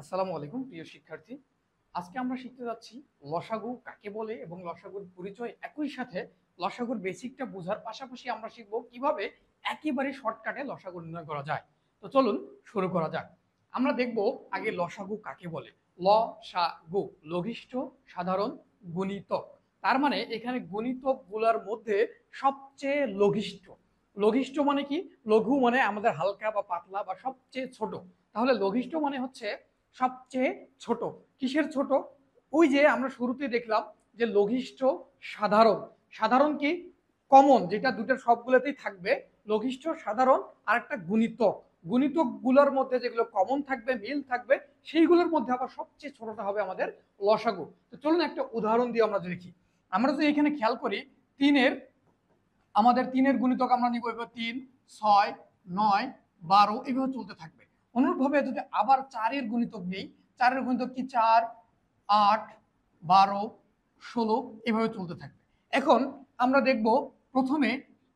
আসসালামু আলাইকুম প্রিয় শিক্ষার্থী। আজকে আমরা শিখতে যাচ্ছি লসাগু কাকে বলে এবং লসাগুর পরিচয়, একই সাথে লসাগুর বেসিকটা বোঝার পাশাপাশি আমরা শিখব কিভাবে একেবারে শর্টকাটে লসাগু নির্ণয় করা যায়। তো চলুন শুরু করা যাক। আমরা দেখব আগে লসাগু কাকে বলে। ল সা গু লঘিষ্ঠ সাধারণ গুণিতক। তার মানে এখানে গুণিতক গুলার মধ্যে সবচেয়ে লঘিষ্ঠ। লঘিষ্ঠ মানে কি? লঘু মানে আমাদের হালকা বা পাতলা বা সবচেয়ে ছোট। তাহলে লঘিষ্ঠ মানে হচ্ছে সবচেয়ে ছোট। কিসের ছোট? ওই যে আমরা শুরুতে দেখলাম যে লঘিষ্ঠ সাধারণ। সাধারণ কি? কমন, যেটা দুটোর সবগুলোতেই থাকবে। লঘিষ্ঠ সাধারণ আর একটা গুণিতক। গুণিতক গুলোর মধ্যে যেগুলো কমন থাকবে, মিল থাকবে, সেইগুলোর মধ্যে আবার সবচেয়ে ছোটটা হবে আমাদের লসাগু। তো চলুন একটা উদাহরণ দিয়ে আমরা দেখি। আমরা যদি এখানে খেয়াল করি, তিনের আমাদের তিনের গুণিতক আমরা নিব এবার 3, 6, 9, 12 এভাবে চলতে থাকবে। অনুরূপভাবে যদি আবার 4-এর গুণিতক নেই, 4-এর গুণিতক কি? 4, 8, 12, 16 এভাবে চলতে থাকবে। এখন আমরা দেখব প্রথমে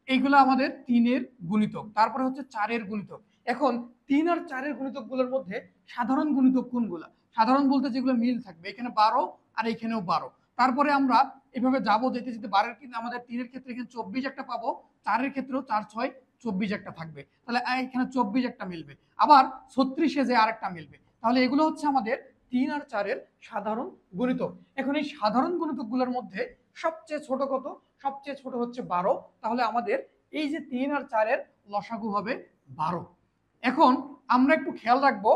এইগুলো আমাদের 3-এর গুণিতক, তারপরে হচ্ছে 4-এর গুণিতক। এখন 3 আর 4-এর গুণিতকগুলোর মধ্যে সাধারণ গুণিতক কোনগুলা? সাধারণ বলতে যেগুলো মিল থাকবে, এখানে 12 আর এখানেও 12। তারপরে আমরা এভাবে যাবো, যেতে যেতে 12-এর কিন্তু আমাদের 3-এর ক্ষেত্রে এখানে 24 একটা পাবো, 4-এর ক্ষেত্রেও 4, 6, 24 একটা থাকবে। তাহলে এখানে 24 একটা মিলবে, আবার 36-এ যে আরেকটা মিলবে। তাহলে এগুলো হচ্ছে আমাদের 3 আর 4-এর সাধারণ গুণিতক। এখন এই সাধারণ গুণিতকগুলোর মধ্যে সবচেয়ে ছোট কত? সবচেয়ে ছোট হচ্ছে 12। তাহলে আমাদের এই যে 3 আর 4-এর লসাগু হবে 12। এখন আমরা একটু খেয়াল রাখবো,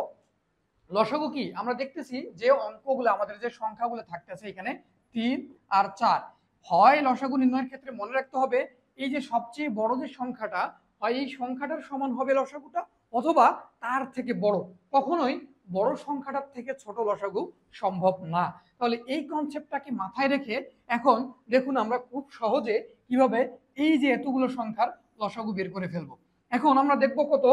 লসাগু কি? আমরা দেখতেছি যে অঙ্কগুলো আমাদের যে সংখ্যাগুলো থাকতেছে এখানে 3 আর 4, হয় লসাগু নির্ণয়ের ক্ষেত্রে মনে রাখতে হবে এই যে সবচেয়ে বড় যে সংখ্যাটা, হয় এই সংখ্যাটার সমান হবে লসাগুটা, অথবা তার থেকে বড়। কখনোই বড় সংখ্যাটার থেকে ছোট লসাগু সম্ভব না। তাহলে এই কনসেপ্টটাকে মাথায় রেখে এখন দেখুন আমরা খুব সহজে কিভাবে এই যে এতগুলো সংখ্যার লসাগু বের করে ফেলবো। এখন আমরা দেখবো কত?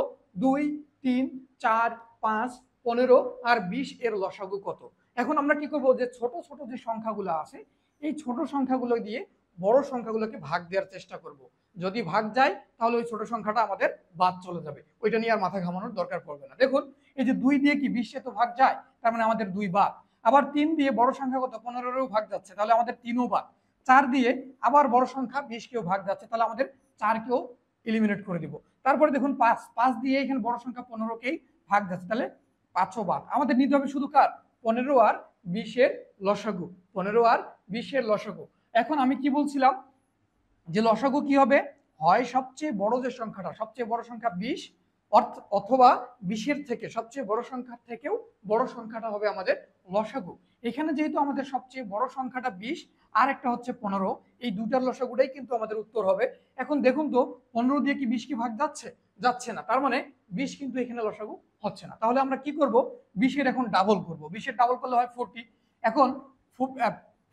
2, 3, 4, 5, 15 আর 20 এর লসাগু কত? এখন আমরা কি করব, যে ছোট ছোট যে সংখ্যাগুলো আছে এই ছোট সংখ্যাগুলো দিয়ে বড় সংখ্যাগুলোকে ভাগ দেওয়ার চেষ্টা করব। যদি ভাগ যায় তাহলে ওই ছোট সংখ্যাটা আমাদের বাদ চলে যাবে, ওইটা নিয়ে আর মাথা ঘামানোর দরকার পড়বে না। দেখুন এই যে 2 দিয়ে কি 20 তো ভাগ যায়, তার মানে আমাদের 2 বাদ। আবার 3 দিয়ে বড় সংখ্যা কত? 15-এরও ভাগ যাচ্ছে, তাহলে আমাদের 3ও বাদ। 4 দিয়ে আবার বড় সংখ্যা 20 কেও ভাগ যাচ্ছে, তাহলে আমাদের 4 কেও এলিমিনেট করে দিব। তারপরে দেখুন 5 দিয়ে এখানে বড় সংখ্যা 15-কেই ভাগ যাচ্ছে, তাহলে 5ও বাদ। আমাদের নিতে হবে শুধু কার? 15 আর 20-এর লসাগু। 15 আর 20-এর লসাগু। এখন আমি কি বলছিলাম, যে লসাগু কি হবে? হয় সবচেয়ে বড় যে সংখ্যাটা, সবচেয়ে বড় সংখ্যা 20, অথবা 20-এর থেকে সবচেয়ে বড় সংখ্যার থেকেও বড় সংখ্যাটা হবে আমাদের লসাগু। এখানে যেহেতু আমাদের সবচেয়ে বড় সংখ্যাটা 20 আর একটা হচ্ছে 15, এই দুটার লসাগুটাই কিন্তু আমাদের উত্তর হবে। এখন দেখুন তো 15 দিয়ে কি 20 কি ভাগ যাচ্ছে? যাচ্ছে না, তার মানে 20 কিন্তু এখানে লসাগু হচ্ছে না। তাহলে আমরা কি করব? 20-এর এখন ডাবল করব। 20-এর ডাবল করলে হয় 40। এখন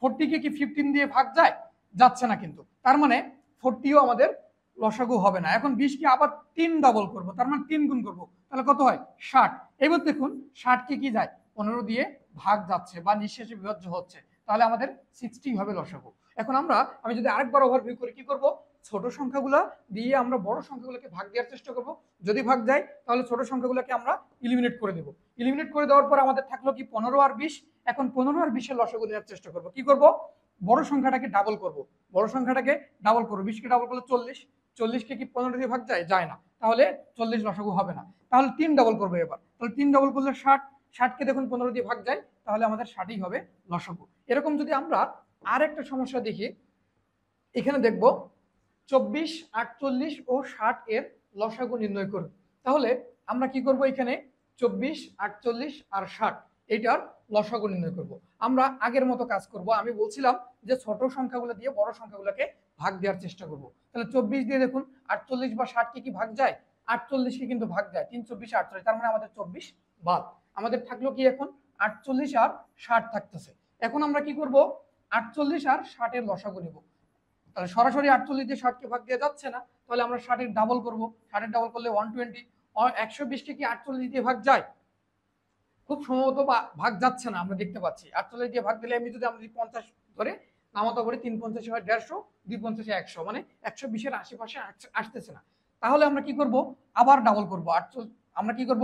40-কে কি 15 দিয়ে ভাগ যায়? যাচ্ছে না কিন্তু, তার মানে 40ও আমাদের লসাগু হবে না। এখন 20-কে আবার 3 ডাবল করব, তার মানে 3 গুণ করব, তাহলে কত হয়? 60। এবার দেখুন 60-কে কি যায়? 15 দিয়ে ভাগ যাচ্ছে বা নিঃশেষে বিভাজ্য হচ্ছে, তাহলে আমাদের 60 হবে লসাগু। এখন আমি যদি আরেকবার ওভারভিউ করি, কি করব? ছোট সংখ্যাগুলো দিয়ে আমরা বড় সংখ্যাগুলোকে ভাগ দেওয়ার চেষ্টা করব। যদি ভাগ যায় তাহলে ছোট সংখ্যাগুলোকে আমরা ইলিমিনেট করে দেব। ইলিমিনেট করে দেওয়ার পর আমাদের থাকলো কি? 15 আর 20। এখন 15 আর 20-এর লসাগু নেওয়ার চেষ্টা করব। কি করব? বড় সংখ্যাটাকে ডাবল করব। বড় সংখ্যাটাকে ডাবল করব, 20-কে ডাবল করলে 40। 40-কে কি 15 দিয়ে ভাগ যায়? যায় না, তাহলে 40 লসাগু হবে না। তাহলে 3 ডাবল করবো এবার, তাহলে 3 ডাবল করলে 60। 60-কে দেখুন 15 দিয়ে ভাগ যায়, তাহলে আমাদের 60ই হবে লসাগু। এরকম যদি আমরা আর একটা সমস্যা দেখি, এখানে দেখব 24, 48 ও 60 এর লসাগু নির্ণয় করব। তাহলে আমরা কি করব? এখানে 24, 48 আর 60 এটার লসাগু নির্ণয় করব। আমরা আগের মতো কাজ করব। আমি বলছিলাম যে ছোট সংখ্যাগুলো দিয়ে বড় সংখ্যাগুলোকে ভাগ দেওয়ার চেষ্টা করব। তাহলে 24 দিয়ে দেখুন 48 বা 60-কে কি ভাগ যায়? 48-কে কিন্তু ভাগ যায়, 3 24 48, তার মানে আমাদের 24 বাদ। আমাদের থাকলো কি এখন? 48 আর 60 থাকতেছে। এখন আমরা কি করব? 48 আর 60 এর লসাগু নিব। তাহলে সরাসরি 48 দিয়ে 60-কে ভাগ দেওয়া যাচ্ছে না, তাহলে আমরা 60-এর ডাবল করব। 60-এর ডাবল করলে 120। 120-কে কি 48 দিয়ে ভাগ যায়? খুব সম্ভবত ভাগ যাচ্ছে না, আমরা দেখতে পাচ্ছি। 48 দিয়ে ভাগ দিলে আমি যদি 50 ধরে নামাতে পারি, 3 50 হয় 150, 2 50 100, মানে 120-এর আশেপাশে আসতেছে না। তাহলে আমরা কি করব? আবার ডাবল করব। আমরা কি করব?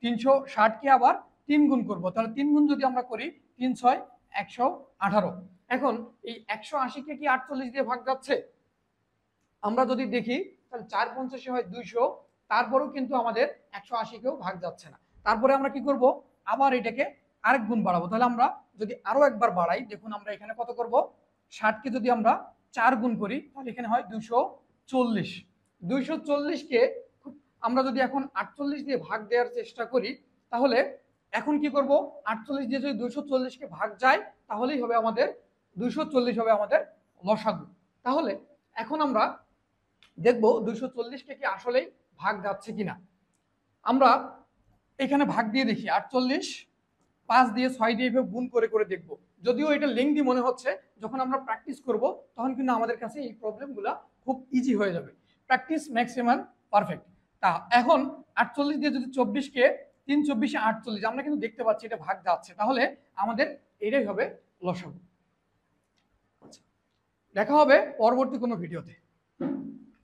360-কে আবার 3 গুণ করব, তাহলে 3 গুণ যদি আমরা করি 3 6 118। এখন এই 180 কে কি 48 দিয়ে ভাগ যাচ্ছে? আমরা যদি দেখি তাহলে 4 50 হয় 200, তারপরেও কিন্তু আমাদের 180 কেও ভাগ যাচ্ছে না। তারপরে আমরা কি করব, আবার এটাকে আরেক গুণ বাড়াবো। তাহলে আমরা যদি আরো একবার বাড়াই, দেখুন আমরা এখানে কত করব, 60 কে যদি আমরা 4 গুণ করি তাহলে এখানে হয় 240। 240 কে আমরা যদি এখন 48 দিয়ে ভাগ দেওয়ার চেষ্টা করি, তাহলে এখন কি করব, 48 দিয়ে যদি 240 কে ভাগ যায় তাহলেই হবে আমাদের 240 হবে আমাদের লসাগু। তাহলে এখন আমরা দেখব 240 কে কি আসলেই ভাগ যাচ্ছে কিনা। আমরা এখানে ভাগ দিয়ে দেখি, 48 5 দিয়ে 6 দিয়ে এভাবে গুণ করে করে দেখব। যদিও এটা লেংদি মনে হচ্ছে, যখন আমরা প্র্যাকটিস করব তখন কিন্তু আমাদের কাছে এই প্রবলেমগুলো খুব ইজি হয়ে যাবে। Practice maximum perfect. তা এখন 48 দিয়ে যদি 24 কে 3 24 48, আমরা কিন্তু দেখতে পাচ্ছি এটা ভাগ যাচ্ছে, তাহলে আমাদের এটাই হবে লসাগু। দেখা হবে পরবর্তী কোনো ভিডিওতে।